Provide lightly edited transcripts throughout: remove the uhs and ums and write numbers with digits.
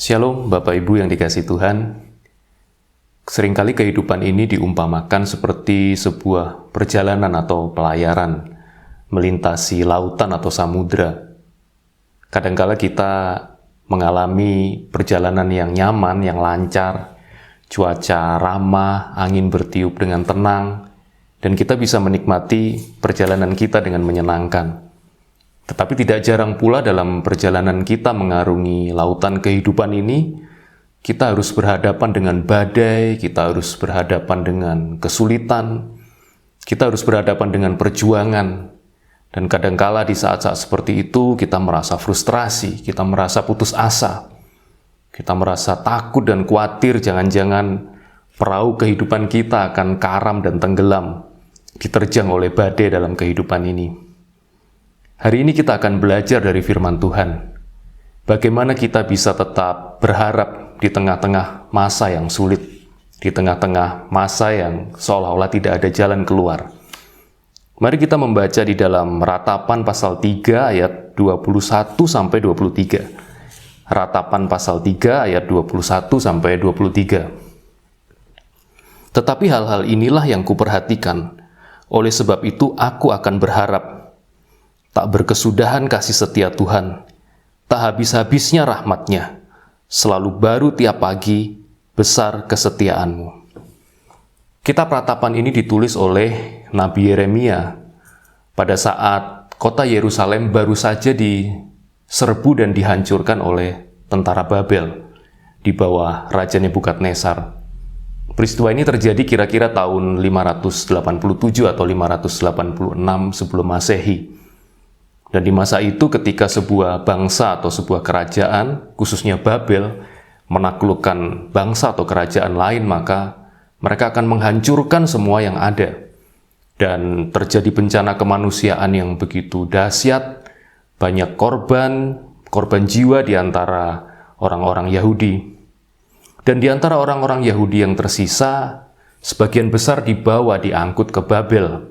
Shalom Bapak Ibu yang dikasihi Tuhan. Seringkali kehidupan ini diumpamakan seperti sebuah perjalanan atau pelayaran melintasi lautan atau samudra. Kadangkala kita mengalami perjalanan yang nyaman, yang lancar, cuaca ramah, angin bertiup dengan tenang, dan kita bisa menikmati perjalanan kita dengan menyenangkan. Tetapi tidak jarang pula dalam perjalanan kita mengarungi lautan kehidupan ini, kita harus berhadapan dengan badai, kita harus berhadapan dengan kesulitan, kita harus berhadapan dengan perjuangan. Dan kadangkala di saat-saat seperti itu kita merasa frustrasi, kita merasa putus asa, kita merasa takut dan khawatir jangan-jangan perahu kehidupan kita akan karam dan tenggelam, diterjang oleh badai dalam kehidupan ini. Hari ini kita akan belajar dari firman Tuhan, bagaimana kita bisa tetap berharap di tengah-tengah masa yang sulit, di tengah-tengah masa yang seolah-olah tidak ada jalan keluar. Mari kita membaca di dalam Ratapan pasal 3 ayat 21-23. Ratapan pasal 3 ayat 21-23. Tetapi hal-hal inilah yang kuperhatikan, oleh sebab itu aku akan berharap. Tak berkesudahan kasih setia Tuhan, tak habis-habisnya rahmat-Nya, selalu baru tiap pagi, besar kesetiaan-Mu. Kitab Ratapan ini ditulis oleh Nabi Yeremia pada saat kota Yerusalem baru saja diserbu dan dihancurkan oleh tentara Babel di bawah Raja Nebukadnezar. Peristiwa ini terjadi kira-kira tahun 587 atau 586 sebelum Masehi. Dan di masa itu ketika sebuah bangsa atau sebuah kerajaan, khususnya Babel, menaklukkan bangsa atau kerajaan lain, maka mereka akan menghancurkan semua yang ada. Dan terjadi bencana kemanusiaan yang begitu dahsyat, banyak korban jiwa di antara orang-orang Yahudi. Dan di antara orang-orang Yahudi yang tersisa, sebagian besar diangkut ke Babel.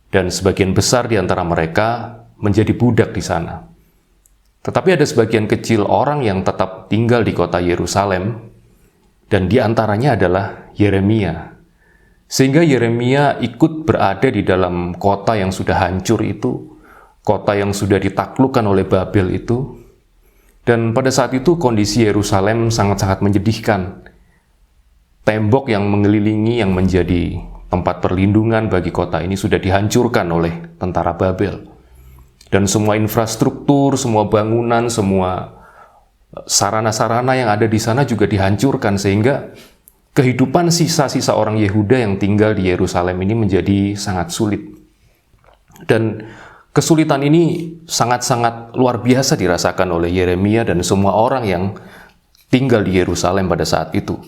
Dan sebagian besar di antara mereka menjadi budak di sana. Tetapi ada sebagian kecil orang yang tetap tinggal di kota Yerusalem, dan di antaranya adalah Yeremia. Sehingga Yeremia ikut berada di dalam kota yang sudah hancur itu, kota yang sudah ditaklukkan oleh Babel itu. Dan pada saat itu kondisi Yerusalem sangat-sangat menyedihkan. Tembok yang mengelilingi yang menjadi tempat perlindungan bagi kota ini sudah dihancurkan oleh tentara Babel. Dan semua infrastruktur, semua bangunan, semua sarana-sarana yang ada di sana juga dihancurkan, sehingga kehidupan sisa-sisa orang Yehuda yang tinggal di Yerusalem ini menjadi sangat sulit. Dan kesulitan ini sangat-sangat luar biasa dirasakan oleh Yeremia dan semua orang yang tinggal di Yerusalem pada saat itu.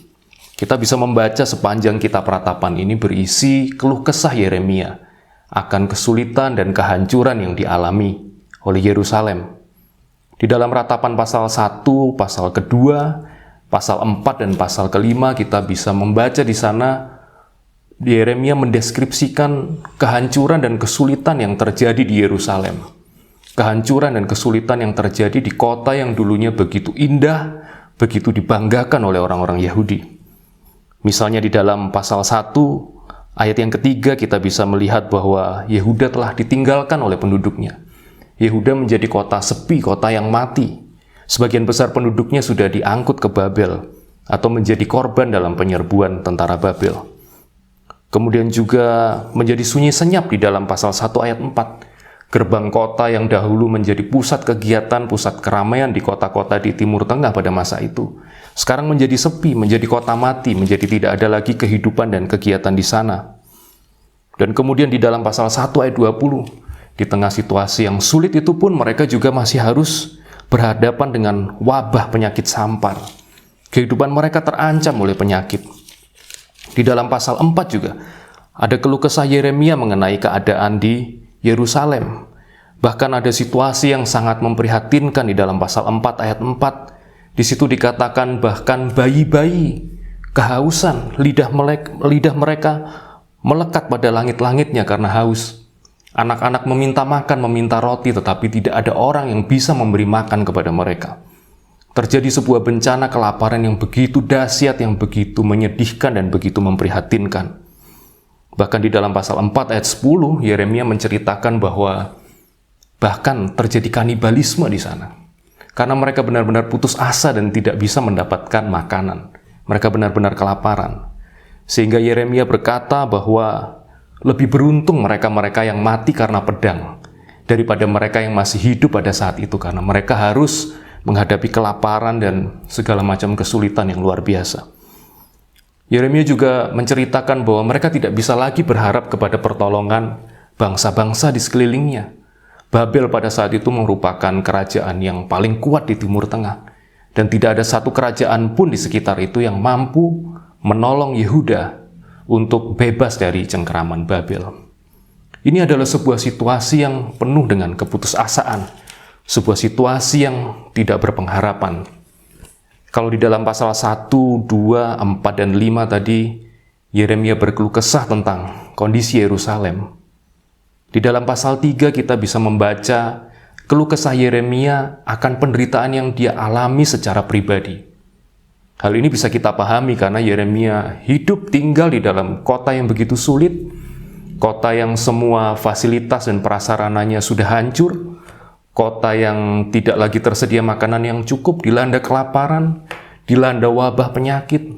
Kita bisa membaca sepanjang kitab Ratapan ini berisi keluh kesah Yeremia akan kesulitan dan kehancuran yang dialami oleh Yerusalem. Di dalam Ratapan pasal 1, pasal kedua, pasal 4, dan pasal kelima kita bisa membaca di sana Yeremia mendeskripsikan kehancuran dan kesulitan yang terjadi di Yerusalem. Kehancuran dan kesulitan yang terjadi di kota yang dulunya begitu indah, begitu dibanggakan oleh orang-orang Yahudi. Misalnya di dalam pasal 1, ayat yang ketiga kita bisa melihat bahwa Yehuda telah ditinggalkan oleh penduduknya. Yehuda menjadi kota sepi, kota yang mati. Sebagian besar penduduknya sudah diangkut ke Babel atau menjadi korban dalam penyerbuan tentara Babel. Kemudian juga menjadi sunyi senyap di dalam pasal 1 ayat 4. Gerbang kota yang dahulu menjadi pusat kegiatan, pusat keramaian di kota-kota di Timur Tengah pada masa itu, sekarang menjadi sepi, menjadi kota mati, menjadi tidak ada lagi kehidupan dan kegiatan di sana. Dan kemudian di dalam pasal 1 ayat 20, di tengah situasi yang sulit itu pun mereka juga masih harus berhadapan dengan wabah penyakit sampar. Kehidupan mereka terancam oleh penyakit. Di dalam pasal 4 juga ada keluh kesah Yeremia mengenai keadaan di Yerusalem. Bahkan ada situasi yang sangat memprihatinkan di dalam pasal 4 ayat 4. Di situ dikatakan bahkan bayi-bayi kehausan, lidah mereka melekat pada langit-langitnya karena haus. Anak-anak meminta makan, meminta roti, tetapi tidak ada orang yang bisa memberi makan kepada mereka. Terjadi sebuah bencana kelaparan yang begitu dahsyat, yang begitu menyedihkan dan begitu memprihatinkan. Bahkan di dalam pasal 4 ayat 10, Yeremia menceritakan bahwa bahkan terjadi kanibalisme di sana. Karena mereka benar-benar putus asa dan tidak bisa mendapatkan makanan. Mereka benar-benar kelaparan. Sehingga Yeremia berkata bahwa lebih beruntung mereka-mereka yang mati karena pedang daripada mereka yang masih hidup pada saat itu, karena mereka harus menghadapi kelaparan dan segala macam kesulitan yang luar biasa. Yeremia juga menceritakan bahwa mereka tidak bisa lagi berharap kepada pertolongan bangsa-bangsa di sekelilingnya. Babel pada saat itu merupakan kerajaan yang paling kuat di Timur Tengah, dan tidak ada satu kerajaan pun di sekitar itu yang mampu menolong Yehuda untuk bebas dari cengkeraman Babel. Ini adalah sebuah situasi yang penuh dengan keputusasaan, sebuah situasi yang tidak berpengharapan. Kalau di dalam pasal 1, 2, 4, dan 5 tadi, Yeremia berkeluh kesah tentang kondisi Yerusalem. Di dalam pasal 3 kita bisa membaca keluh kesah Yeremia akan penderitaan yang dia alami secara pribadi. Hal ini bisa kita pahami karena Yeremia hidup tinggal di dalam kota yang begitu sulit, kota yang semua fasilitas dan prasarananya sudah hancur, kota yang tidak lagi tersedia makanan yang cukup, dilanda kelaparan, dilanda wabah penyakit.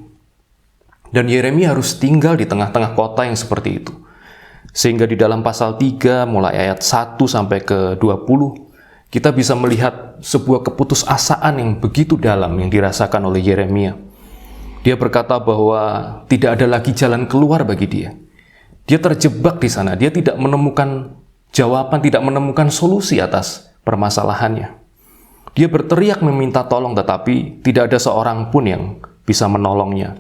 Dan Yeremia harus tinggal di tengah-tengah kota yang seperti itu. Sehingga di dalam pasal 3 mulai ayat 1 sampai ke 20, kita bisa melihat sebuah keputusasaan yang begitu dalam yang dirasakan oleh Yeremia. Dia berkata bahwa tidak ada lagi jalan keluar bagi dia. Dia terjebak di sana, dia tidak menemukan jawaban, tidak menemukan solusi atas permasalahannya. Dia berteriak meminta tolong, tetapi tidak ada seorang pun yang bisa menolongnya.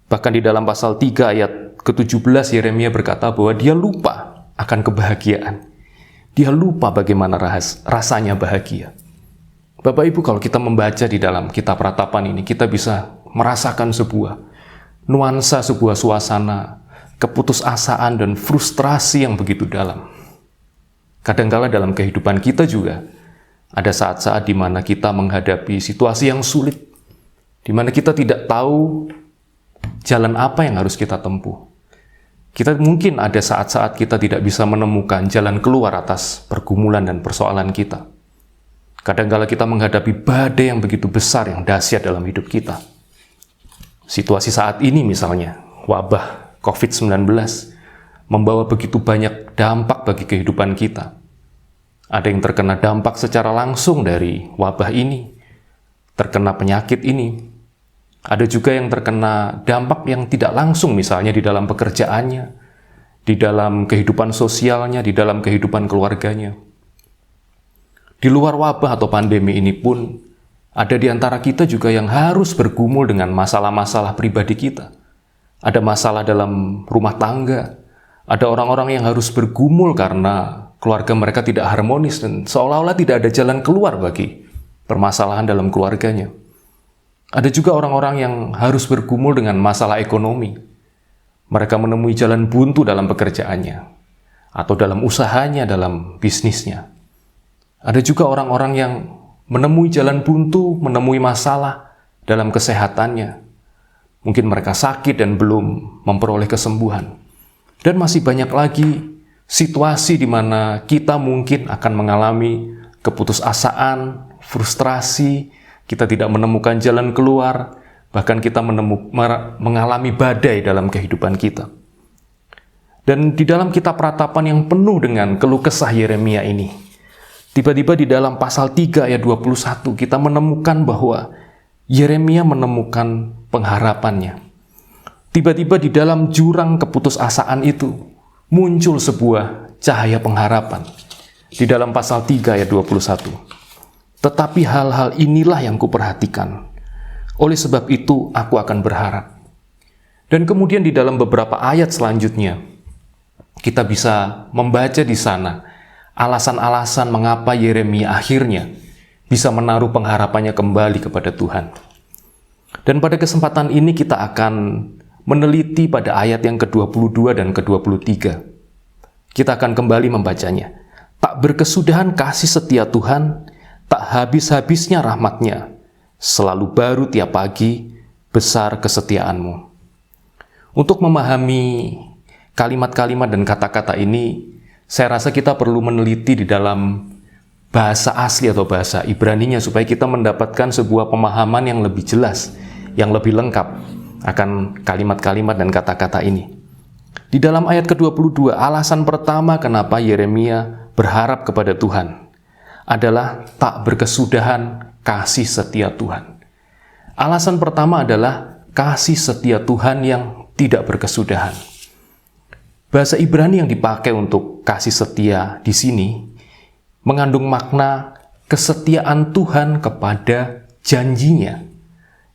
Bahkan di dalam pasal 3 ayat ke-17, Yeremia berkata bahwa dia lupa akan kebahagiaan. Dia lupa bagaimana rasanya bahagia. Bapak Ibu, kalau kita membaca di dalam kitab Ratapan ini, kita bisa merasakan sebuah nuansa, sebuah suasana keputusasaan dan frustrasi yang begitu dalam. Kadangkala dalam kehidupan kita juga ada saat-saat di mana kita menghadapi situasi yang sulit, di mana kita tidak tahu jalan apa yang harus kita tempuh. Kita mungkin ada saat-saat kita tidak bisa menemukan jalan keluar atas pergumulan dan persoalan kita. Kadangkala kita menghadapi badai yang begitu besar, yang dahsyat dalam hidup kita. Situasi saat ini misalnya, wabah COVID-19 membawa begitu banyak dampak bagi kehidupan kita. Ada yang terkena dampak secara langsung dari wabah ini, terkena penyakit ini. Ada juga yang terkena dampak yang tidak langsung, misalnya di dalam pekerjaannya, di dalam kehidupan sosialnya, di dalam kehidupan keluarganya. Di luar wabah atau pandemi ini pun, ada di antara kita juga yang harus bergumul dengan masalah-masalah pribadi kita. Ada masalah dalam rumah tangga, ada orang-orang yang harus bergumul karena keluarga mereka tidak harmonis dan seolah-olah tidak ada jalan keluar bagi permasalahan dalam keluarganya. Ada juga orang-orang yang harus bergumul dengan masalah ekonomi. Mereka menemui jalan buntu dalam pekerjaannya, atau dalam usahanya, dalam bisnisnya. Ada juga orang-orang yang menemui jalan buntu, menemui masalah dalam kesehatannya. Mungkin mereka sakit dan belum memperoleh kesembuhan. Dan masih banyak lagi situasi di mana kita mungkin akan mengalami keputusasaan, frustrasi, kita tidak menemukan jalan keluar, bahkan kita mengalami badai dalam kehidupan kita. Dan di dalam kitab Ratapan yang penuh dengan keluh kesah Yeremia ini, tiba-tiba di dalam pasal 3 ayat 21, kita menemukan bahwa Yeremia menemukan pengharapannya. Tiba-tiba di dalam jurang keputusasaan itu, muncul sebuah cahaya pengharapan. Di dalam pasal 3 ayat 21. Tetapi hal-hal inilah yang kuperhatikan. Oleh sebab itu, aku akan berharap. Dan kemudian di dalam beberapa ayat selanjutnya, kita bisa membaca di sana alasan-alasan mengapa Yeremia akhirnya bisa menaruh pengharapannya kembali kepada Tuhan. Dan pada kesempatan ini kita akan meneliti pada ayat yang ke-22 dan ke-23. Kita akan kembali membacanya. Tak berkesudahan kasih setia Tuhan, tak habis-habisnya rahmat-Nya, selalu baru tiap pagi, besar kesetiaan-Mu. Untuk memahami kalimat-kalimat dan kata-kata ini, saya rasa kita perlu meneliti di dalam bahasa asli atau bahasa Ibraninya supaya kita mendapatkan sebuah pemahaman yang lebih jelas, yang lebih lengkap akan kalimat-kalimat dan kata-kata ini. Di dalam ayat ke-22, alasan pertama kenapa Yeremia berharap kepada Tuhan adalah tak berkesudahan kasih setia Tuhan. Alasan pertama adalah kasih setia Tuhan yang tidak berkesudahan. Bahasa Ibrani yang dipakai untuk kasih setia di sini mengandung makna kesetiaan Tuhan kepada janjinya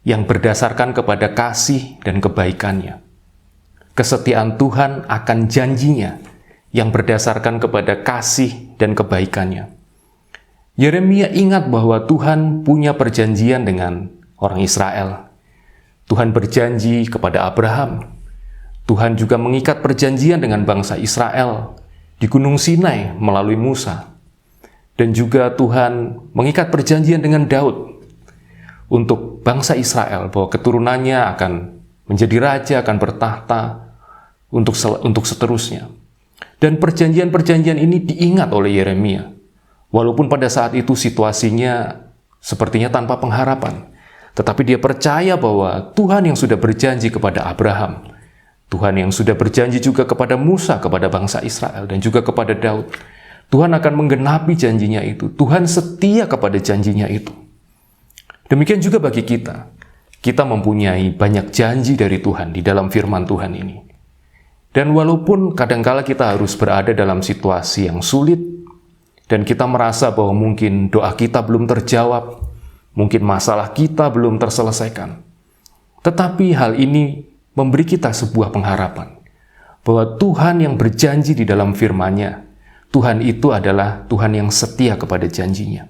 yang berdasarkan kepada kasih dan kebaikannya. Kesetiaan Tuhan akan janjinya yang berdasarkan kepada kasih dan kebaikannya. Yeremia ingat bahwa Tuhan punya perjanjian dengan orang Israel. Tuhan berjanji kepada Abraham. Tuhan juga mengikat perjanjian dengan bangsa Israel di Gunung Sinai melalui Musa. Dan juga Tuhan mengikat perjanjian dengan Daud untuk bangsa Israel bahwa keturunannya akan menjadi raja, akan bertahta untuk seterusnya. Dan perjanjian-perjanjian ini diingat oleh Yeremia. Walaupun pada saat itu situasinya sepertinya tanpa pengharapan. Tetapi dia percaya bahwa Tuhan yang sudah berjanji kepada Abraham, Tuhan yang sudah berjanji juga kepada Musa, kepada bangsa Israel, dan juga kepada Daud, Tuhan akan menggenapi janjinya itu. Tuhan setia kepada janjinya itu. Demikian juga bagi kita. Kita mempunyai banyak janji dari Tuhan di dalam firman Tuhan ini. Dan walaupun kadangkala kita harus berada dalam situasi yang sulit, dan kita merasa bahwa mungkin doa kita belum terjawab, mungkin masalah kita belum terselesaikan, tetapi hal ini memberi kita sebuah pengharapan, bahwa Tuhan yang berjanji di dalam firman-Nya, Tuhan itu adalah Tuhan yang setia kepada janjinya.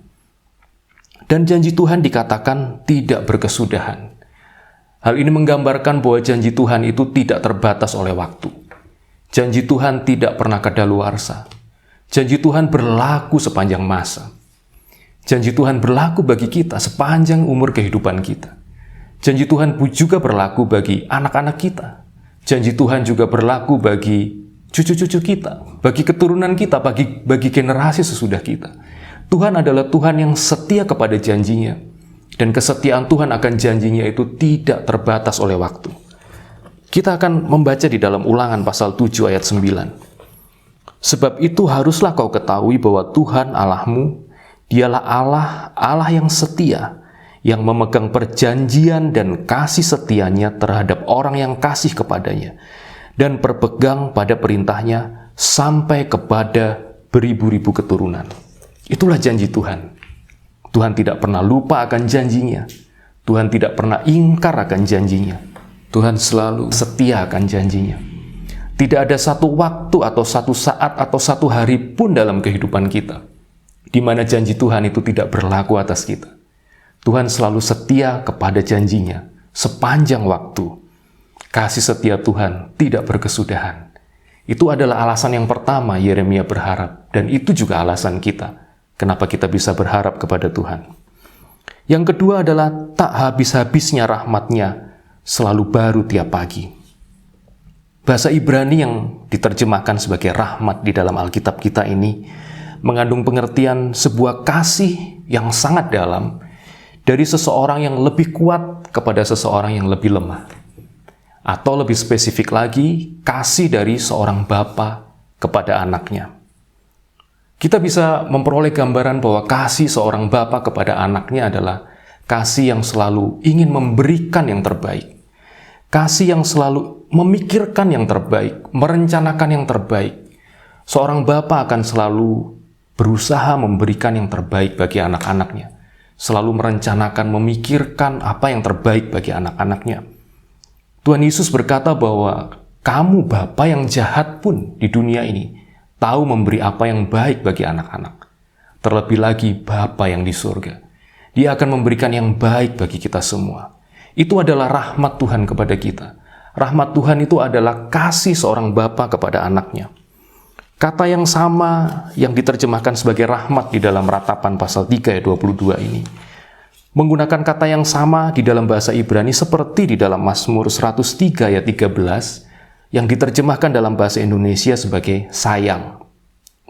Dan janji Tuhan dikatakan tidak berkesudahan. Hal ini menggambarkan bahwa janji Tuhan itu tidak terbatas oleh waktu. Janji Tuhan tidak pernah kadaluarsa. Janji Tuhan berlaku sepanjang masa. Janji Tuhan berlaku bagi kita sepanjang umur kehidupan kita. Janji Tuhan juga berlaku bagi anak-anak kita. Janji Tuhan juga berlaku bagi cucu-cucu kita, bagi keturunan kita, bagi generasi sesudah kita. Tuhan adalah Tuhan yang setia kepada janjinya. Dan kesetiaan Tuhan akan janjinya itu tidak terbatas oleh waktu. Kita akan membaca di dalam Ulangan pasal 7 ayat 9. Sebab itu haruslah kau ketahui bahwa Tuhan Allahmu, dialah Allah yang setia, yang memegang perjanjian dan kasih setianya terhadap orang yang kasih kepadanya, dan berpegang pada perintahnya sampai kepada beribu-ribu keturunan. Itulah janji Tuhan. Tuhan tidak pernah lupa akan janjinya. Tuhan tidak pernah ingkar akan janjinya. Tuhan selalu setia akan janjinya. Tidak ada satu waktu atau satu saat atau satu hari pun dalam kehidupan kita di mana janji Tuhan itu tidak berlaku atas kita. Tuhan selalu setia kepada janjinya sepanjang waktu. Kasih setia Tuhan tidak berkesudahan. Itu adalah alasan yang pertama Yeremia berharap, dan itu juga alasan kita kenapa kita bisa berharap kepada Tuhan. Yang kedua adalah tak habis-habisnya rahmat-Nya selalu baru tiap pagi. Bahasa Ibrani yang diterjemahkan sebagai rahmat di dalam Alkitab kita ini mengandung pengertian sebuah kasih yang sangat dalam dari seseorang yang lebih kuat kepada seseorang yang lebih lemah. Atau lebih spesifik lagi, kasih dari seorang bapa kepada anaknya. Kita bisa memperoleh gambaran bahwa kasih seorang bapa kepada anaknya adalah kasih yang selalu ingin memberikan yang terbaik. Kasih yang selalu memikirkan yang terbaik, merencanakan yang terbaik. Seorang bapa akan selalu berusaha memberikan yang terbaik bagi anak-anaknya. Selalu merencanakan, memikirkan apa yang terbaik bagi anak-anaknya. Tuhan Yesus berkata bahwa kamu bapa yang jahat pun di dunia ini tahu memberi apa yang baik bagi anak-anak. Terlebih lagi Bapa yang di surga. Dia akan memberikan yang baik bagi kita semua. Itu adalah rahmat Tuhan kepada kita. Rahmat Tuhan itu adalah kasih seorang bapa kepada anaknya. Kata yang sama yang diterjemahkan sebagai rahmat di dalam Ratapan pasal 3 ayat 22 ini menggunakan kata yang sama di dalam bahasa Ibrani seperti di dalam Mazmur 103 ayat 13 yang diterjemahkan dalam bahasa Indonesia sebagai sayang.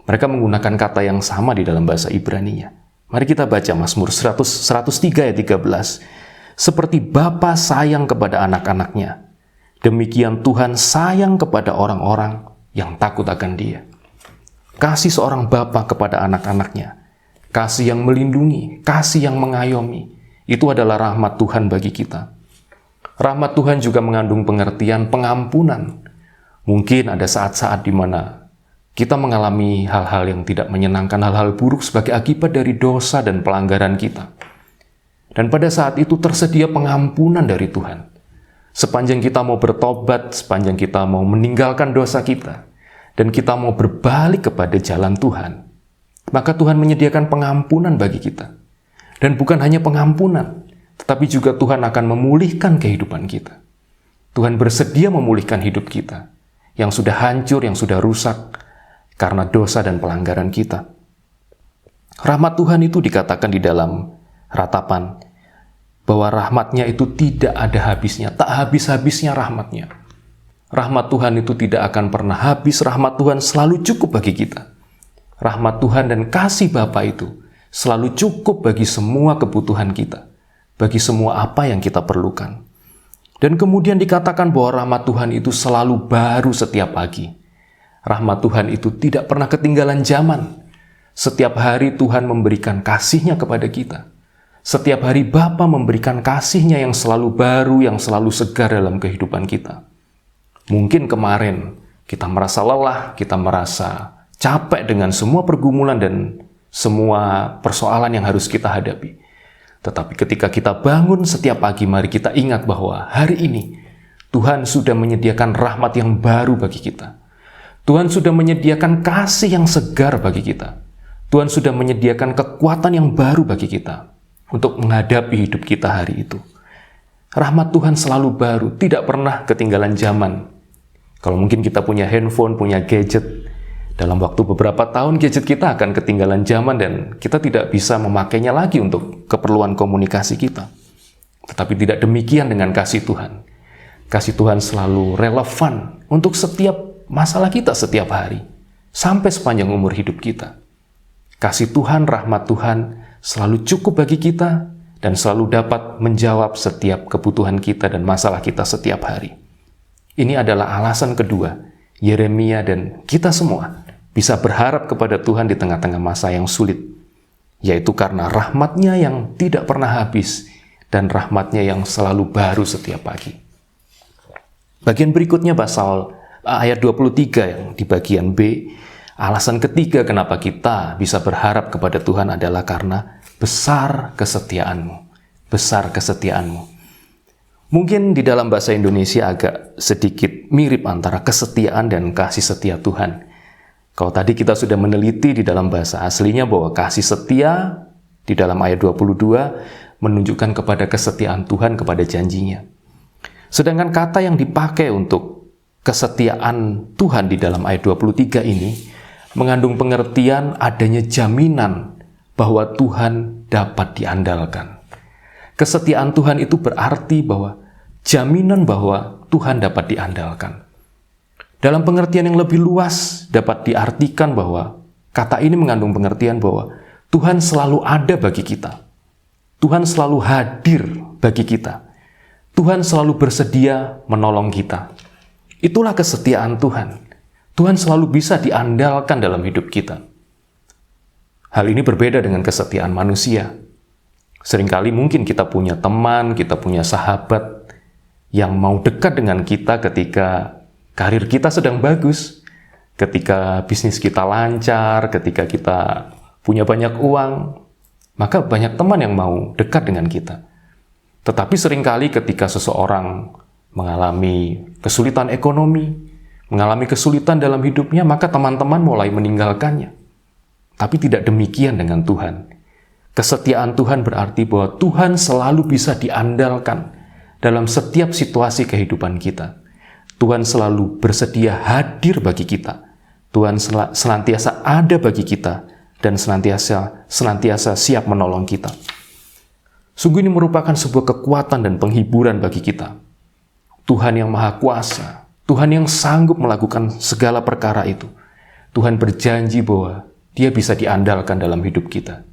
Mereka menggunakan kata yang sama di dalam bahasa Ibrani-nya. Mari kita baca Mazmur 103 ayat 13. Seperti Bapa sayang kepada anak-anaknya, demikian Tuhan sayang kepada orang-orang yang takut akan Dia. Kasih seorang bapa kepada anak-anaknya, kasih yang melindungi, kasih yang mengayomi, itu adalah rahmat Tuhan bagi kita. Rahmat Tuhan juga mengandung pengertian pengampunan. Mungkin ada saat-saat di mana kita mengalami hal-hal yang tidak menyenangkan, hal-hal buruk sebagai akibat dari dosa dan pelanggaran kita. Dan pada saat itu tersedia pengampunan dari Tuhan. Sepanjang kita mau bertobat, sepanjang kita mau meninggalkan dosa kita, dan kita mau berbalik kepada jalan Tuhan, maka Tuhan menyediakan pengampunan bagi kita. Dan bukan hanya pengampunan, tetapi juga Tuhan akan memulihkan kehidupan kita. Tuhan bersedia memulihkan hidup kita, yang sudah hancur, yang sudah rusak, karena dosa dan pelanggaran kita. Rahmat Tuhan itu dikatakan di dalam ratapan, bahwa rahmat-Nya itu tidak ada habisnya, tak habis-habisnya rahmat-Nya. Rahmat Tuhan itu tidak akan pernah habis, rahmat Tuhan selalu cukup bagi kita. Rahmat Tuhan dan kasih Bapa itu selalu cukup bagi semua kebutuhan kita, bagi semua apa yang kita perlukan. Dan kemudian dikatakan bahwa rahmat Tuhan itu selalu baru setiap pagi. Rahmat Tuhan itu tidak pernah ketinggalan zaman. Setiap hari Tuhan memberikan kasih-Nya kepada kita. Setiap hari Bapa memberikan kasih-Nya yang selalu baru, yang selalu segar dalam kehidupan kita. Mungkin kemarin kita merasa lelah, kita merasa capek dengan semua pergumulan dan semua persoalan yang harus kita hadapi. Tetapi ketika kita bangun setiap pagi, mari kita ingat bahwa hari ini Tuhan sudah menyediakan rahmat yang baru bagi kita. Tuhan sudah menyediakan kasih yang segar bagi kita. Tuhan sudah menyediakan kekuatan yang baru bagi kita untuk menghadapi hidup kita hari itu. Rahmat Tuhan selalu baru, tidak pernah ketinggalan zaman. Kalau mungkin kita punya handphone, punya gadget, dalam waktu beberapa tahun gadget kita akan ketinggalan zaman dan kita tidak bisa memakainya lagi untuk keperluan komunikasi kita. Tetapi tidak demikian dengan kasih Tuhan. Kasih Tuhan selalu relevan untuk setiap masalah kita setiap hari, sampai sepanjang umur hidup kita. Kasih Tuhan, rahmat Tuhan selalu cukup bagi kita dan selalu dapat menjawab setiap kebutuhan kita dan masalah kita setiap hari. Ini adalah alasan kedua, Yeremia dan kita semua bisa berharap kepada Tuhan di tengah-tengah masa yang sulit, yaitu karena rahmat-Nya yang tidak pernah habis dan rahmat-Nya yang selalu baru setiap pagi. Bagian berikutnya pasal ayat 23 yang di bagian B, alasan ketiga kenapa kita bisa berharap kepada Tuhan adalah karena besar kesetiaan-Mu. Besar kesetiaan-Mu. Mungkin di dalam bahasa Indonesia agak sedikit mirip antara kesetiaan dan kasih setia Tuhan. Kalau tadi kita sudah meneliti di dalam bahasa aslinya bahwa kasih setia di dalam ayat 22 menunjukkan kepada kesetiaan Tuhan kepada janjinya. Sedangkan kata yang dipakai untuk kesetiaan Tuhan di dalam ayat 23 ini mengandung pengertian adanya jaminan bahwa Tuhan dapat diandalkan. Kesetiaan Tuhan itu berarti bahwa jaminan bahwa Tuhan dapat diandalkan. Dalam pengertian yang lebih luas dapat diartikan bahwa kata ini mengandung pengertian bahwa Tuhan selalu ada bagi kita. Tuhan selalu hadir bagi kita. Tuhan selalu bersedia menolong kita. Itulah kesetiaan Tuhan. Tuhan selalu bisa diandalkan dalam hidup kita. Hal ini berbeda dengan kesetiaan manusia. Seringkali mungkin kita punya teman, kita punya sahabat yang mau dekat dengan kita ketika karir kita sedang bagus, ketika bisnis kita lancar, ketika kita punya banyak uang, maka banyak teman yang mau dekat dengan kita. Tetapi seringkali ketika seseorang mengalami kesulitan ekonomi, mengalami kesulitan dalam hidupnya, maka teman-teman mulai meninggalkannya. Tapi tidak demikian dengan Tuhan. Kesetiaan Tuhan berarti bahwa Tuhan selalu bisa diandalkan dalam setiap situasi kehidupan kita. Tuhan selalu bersedia hadir bagi kita. Tuhan senantiasa ada bagi kita dan senantiasa siap menolong kita. Sungguh ini merupakan sebuah kekuatan dan penghiburan bagi kita. Tuhan yang Maha Kuasa, Tuhan yang sanggup melakukan segala perkara itu. Tuhan berjanji bahwa Dia bisa diandalkan dalam hidup kita.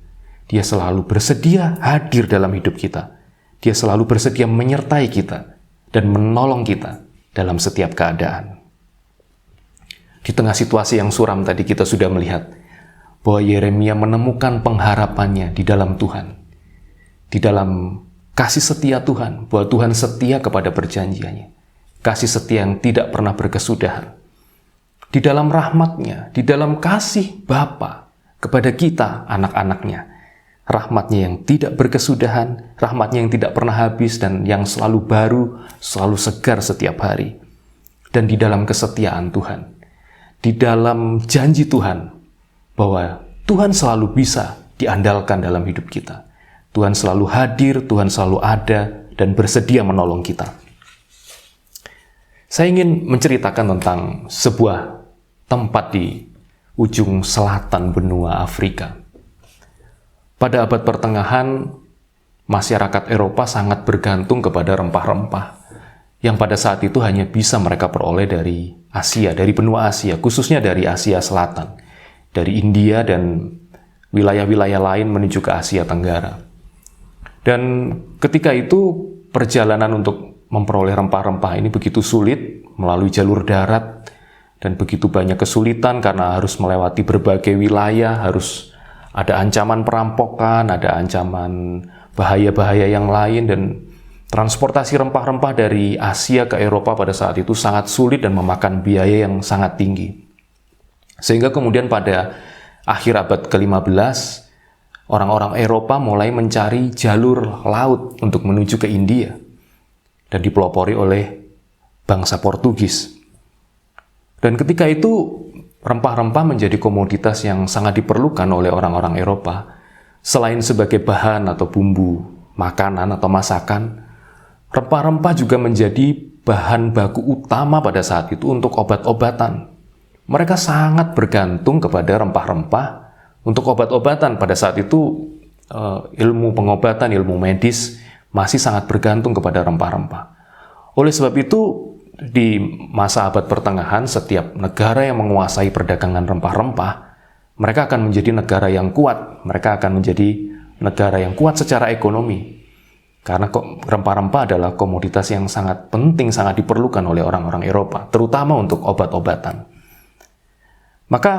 Dia selalu bersedia hadir dalam hidup kita. Dia selalu bersedia menyertai kita dan menolong kita dalam setiap keadaan. Di tengah situasi yang suram tadi kita sudah melihat bahwa Yeremia menemukan pengharapannya di dalam Tuhan. Di dalam kasih setia Tuhan, bahwa Tuhan setia kepada perjanjiannya. Kasih setia yang tidak pernah berkesudahan. Di dalam rahmat-Nya, di dalam kasih Bapa kepada kita, anak-anak-Nya. Rahmat-Nya yang tidak berkesudahan, rahmat-Nya yang tidak pernah habis, dan yang selalu baru, selalu segar setiap hari. Dan di dalam kesetiaan Tuhan, di dalam janji Tuhan, bahwa Tuhan selalu bisa diandalkan dalam hidup kita. Tuhan selalu hadir, Tuhan selalu ada, dan bersedia menolong kita. Saya ingin menceritakan tentang sebuah tempat di ujung selatan benua Afrika. Pada abad pertengahan, masyarakat Eropa sangat bergantung kepada rempah-rempah yang pada saat itu hanya bisa mereka peroleh dari Asia, dari benua Asia, khususnya dari Asia Selatan, dari India dan wilayah-wilayah lain menuju ke Asia Tenggara. Dan ketika itu perjalanan untuk memperoleh rempah-rempah ini begitu sulit melalui jalur darat dan begitu banyak kesulitan karena harus melewati berbagai wilayah, harus ada ancaman perampokan, ada ancaman bahaya-bahaya yang lain, dan transportasi rempah-rempah dari Asia ke Eropa pada saat itu sangat sulit dan memakan biaya yang sangat tinggi. Sehingga kemudian pada akhir abad ke-15, orang-orang Eropa mulai mencari jalur laut untuk menuju ke India dan dipelopori oleh bangsa Portugis. Dan ketika itu rempah-rempah menjadi komoditas yang sangat diperlukan oleh orang-orang Eropa. Selain sebagai bahan atau bumbu makanan atau masakan, rempah-rempah juga menjadi bahan baku utama pada saat itu untuk obat-obatan. Mereka sangat bergantung kepada rempah-rempah untuk obat-obatan. Pada saat itu ilmu pengobatan, ilmu medis masih sangat bergantung kepada rempah-rempah. Oleh sebab itu, di masa abad pertengahan, setiap negara yang menguasai perdagangan rempah-rempah, mereka akan menjadi negara yang kuat. Mereka akan menjadi negara yang kuat secara ekonomi. Karena rempah-rempah adalah komoditas yang sangat penting, sangat diperlukan oleh orang-orang Eropa, terutama untuk obat-obatan. Maka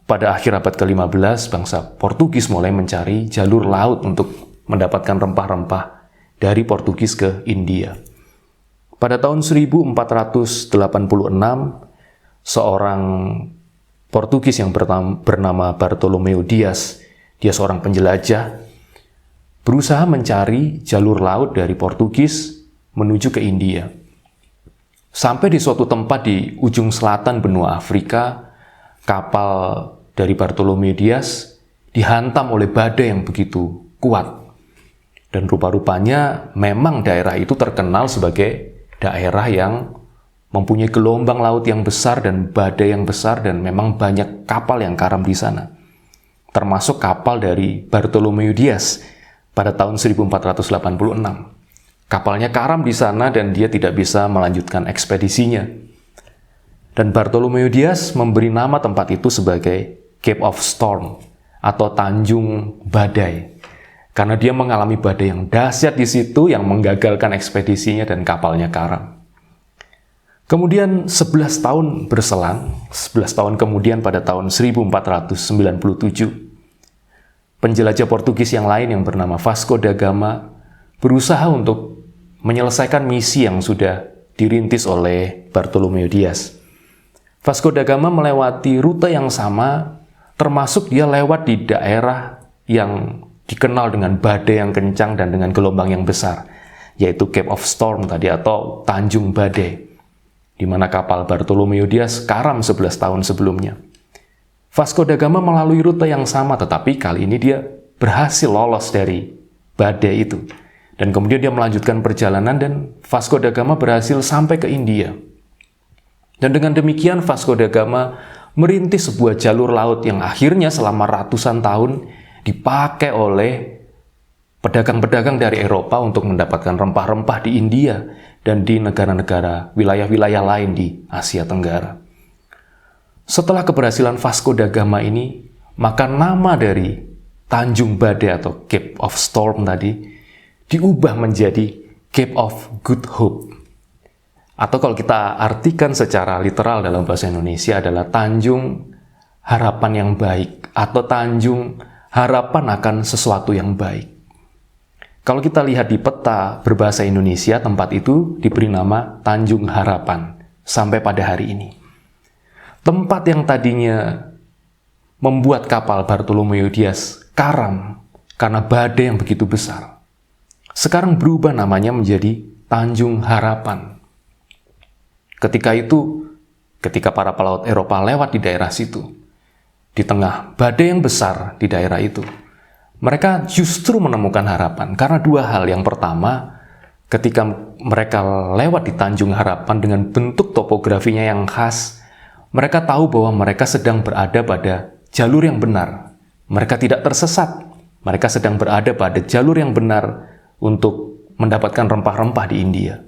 pada akhir abad ke-15, bangsa Portugis mulai mencari jalur laut untuk mendapatkan rempah-rempah dari Portugis ke India. Pada tahun 1486, seorang Portugis yang bernama Bartolomeu Dias, dia seorang penjelajah, berusaha mencari jalur laut dari Portugis menuju ke India. Sampai di suatu tempat di ujung selatan benua Afrika, kapal dari Bartolomeu Dias dihantam oleh badai yang begitu kuat. Dan rupa-rupanya memang daerah itu terkenal sebagai daerah yang mempunyai gelombang laut yang besar dan badai yang besar, dan memang banyak kapal yang karam di sana. Termasuk kapal dari Bartolomeu Dias pada tahun 1486. Kapalnya karam di sana dan dia tidak bisa melanjutkan ekspedisinya. Dan Bartolomeu Dias memberi nama tempat itu sebagai Cape of Storm atau Tanjung Badai. Karena dia mengalami badai yang dahsyat di situ yang menggagalkan ekspedisinya dan kapalnya karam. Kemudian 11 tahun berselang, 11 tahun kemudian pada tahun 1497, penjelajah Portugis yang lain yang bernama Vasco da Gama berusaha untuk menyelesaikan misi yang sudah dirintis oleh Bartolomeu Dias. Vasco da Gama melewati rute yang sama, termasuk dia lewat di daerah yang dikenal dengan badai yang kencang dan dengan gelombang yang besar, yaitu Cape of Storm tadi atau Tanjung Badai, di mana kapal Bartolomeu Dias karam 11 tahun sebelumnya. Vasco da Gama melalui rute yang sama, tetapi kali ini dia berhasil lolos dari badai itu. Dan kemudian dia melanjutkan perjalanan dan Vasco da Gama berhasil sampai ke India. Dan dengan demikian Vasco da Gama merintis sebuah jalur laut yang akhirnya selama ratusan tahun dipakai oleh pedagang-pedagang dari Eropa untuk mendapatkan rempah-rempah di India dan di negara-negara wilayah-wilayah lain di Asia Tenggara. Setelah keberhasilan Vasco da Gama ini, maka nama dari Tanjung Badai atau Cape of Storm tadi diubah menjadi Cape of Good Hope. Atau kalau kita artikan secara literal dalam bahasa Indonesia adalah Tanjung Harapan yang Baik atau Tanjung Harapan akan sesuatu yang baik. Kalau kita lihat di peta berbahasa Indonesia, tempat itu diberi nama Tanjung Harapan sampai pada hari ini. Tempat yang tadinya membuat kapal Bartolomeo Dias karam karena badai yang begitu besar, sekarang berubah namanya menjadi Tanjung Harapan. Ketika para pelaut Eropa lewat di daerah situ, di tengah badai yang besar di daerah itu, mereka justru menemukan harapan karena dua hal. Yang pertama, ketika mereka lewat di Tanjung Harapan dengan bentuk topografinya yang khas, mereka tahu bahwa mereka sedang berada pada jalur yang benar. Mereka tidak tersesat. Mereka sedang berada pada jalur yang benar untuk mendapatkan rempah-rempah di India.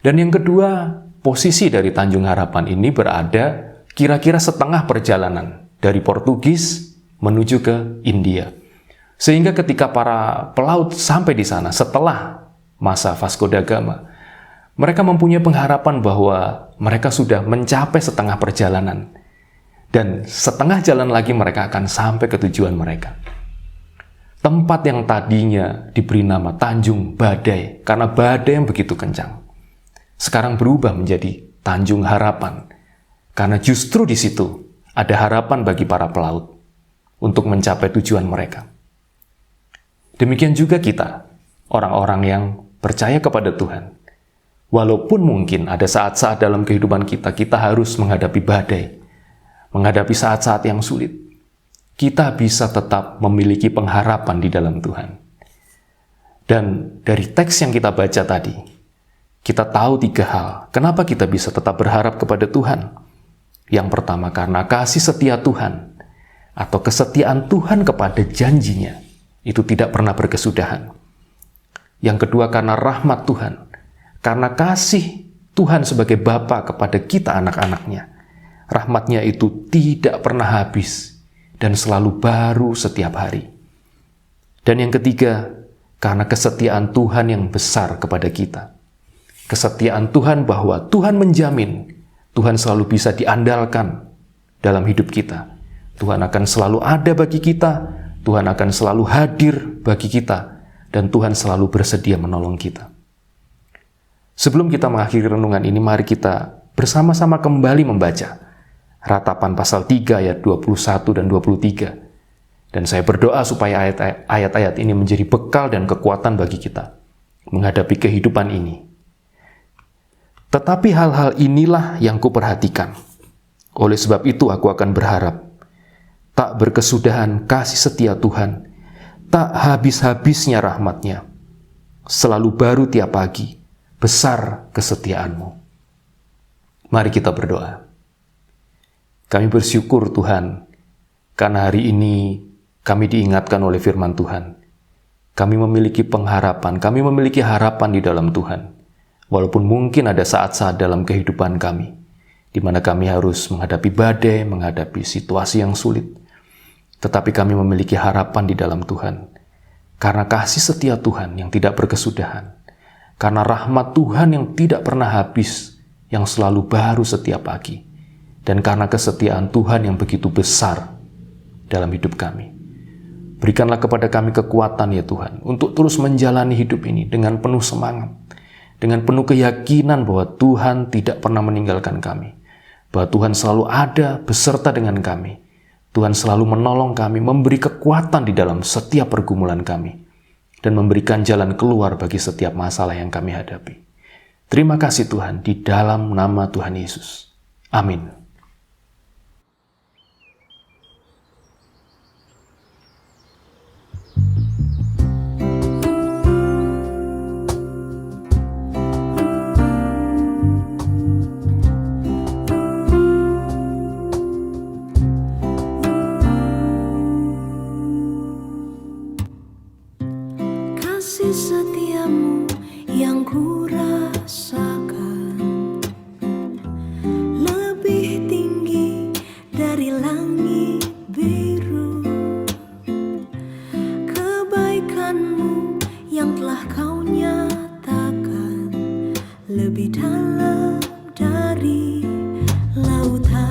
Dan yang kedua, posisi dari Tanjung Harapan ini berada kira-kira setengah perjalanan dari Portugis menuju ke India. Sehingga ketika para pelaut sampai di sana setelah masa Vasco da Gama, mereka mempunyai pengharapan bahwa mereka sudah mencapai setengah perjalanan. Dan setengah jalan lagi mereka akan sampai ke tujuan mereka. Tempat yang tadinya diberi nama Tanjung Badai karena badai yang begitu kencang, sekarang berubah menjadi Tanjung Harapan. Karena justru di situ ada harapan bagi para pelaut untuk mencapai tujuan mereka. Demikian juga kita, orang-orang yang percaya kepada Tuhan. Walaupun mungkin ada saat-saat dalam kehidupan kita, kita harus menghadapi badai, menghadapi saat-saat yang sulit, kita bisa tetap memiliki pengharapan di dalam Tuhan. Dan dari teks yang kita baca tadi, kita tahu tiga hal. Kenapa kita bisa tetap berharap kepada Tuhan? Yang pertama, karena kasih setia Tuhan atau kesetiaan Tuhan kepada janjinya itu tidak pernah berkesudahan. Yang kedua, karena rahmat Tuhan, karena kasih Tuhan sebagai Bapa kepada kita anak-anaknya. Rahmatnya itu tidak pernah habis dan selalu baru setiap hari. Dan yang ketiga, karena kesetiaan Tuhan yang besar kepada kita. Kesetiaan Tuhan bahwa Tuhan menjamin Tuhan selalu bisa diandalkan dalam hidup kita. Tuhan akan selalu ada bagi kita, Tuhan akan selalu hadir bagi kita, dan Tuhan selalu bersedia menolong kita. Sebelum kita mengakhiri renungan ini, mari kita bersama-sama kembali membaca Ratapan pasal 3 ayat 21 dan 23. Dan saya berdoa supaya ayat-ayat ini menjadi bekal dan kekuatan bagi kita menghadapi kehidupan ini. Tetapi hal-hal inilah yang kuperhatikan. Oleh sebab itu aku akan berharap. Tak berkesudahan kasih setia Tuhan, tak habis-habisnya rahmat-Nya. Selalu baru tiap pagi, besar kesetiaan-Mu. Mari kita berdoa. Kami bersyukur Tuhan, karena hari ini kami diingatkan oleh firman Tuhan. Kami memiliki pengharapan, kami memiliki harapan di dalam Tuhan. Walaupun mungkin ada saat-saat dalam kehidupan kami, di mana kami harus menghadapi badai, menghadapi situasi yang sulit. Tetapi kami memiliki harapan di dalam Tuhan. Karena kasih setia Tuhan yang tidak berkesudahan. Karena rahmat Tuhan yang tidak pernah habis, yang selalu baru setiap pagi. Dan karena kesetiaan Tuhan yang begitu besar dalam hidup kami. Berikanlah kepada kami kekuatan ya Tuhan, untuk terus menjalani hidup ini dengan penuh semangat. Dengan penuh keyakinan bahwa Tuhan tidak pernah meninggalkan kami. Bahwa Tuhan selalu ada beserta dengan kami. Tuhan selalu menolong kami, memberi kekuatan di dalam setiap pergumulan kami, dan memberikan jalan keluar bagi setiap masalah yang kami hadapi. Terima kasih Tuhan, di dalam nama Tuhan Yesus. Amin. kasih setiamu yang ku rasakan lebih tinggi dari langit biru. Kebaikanmu yang telah kau nyatakan lebih dalam dari lautan.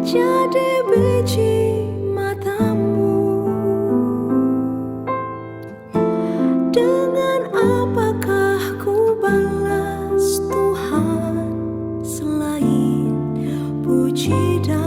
Jadi biji matamu, dengan apakah ku balas Tuhan selain puji dan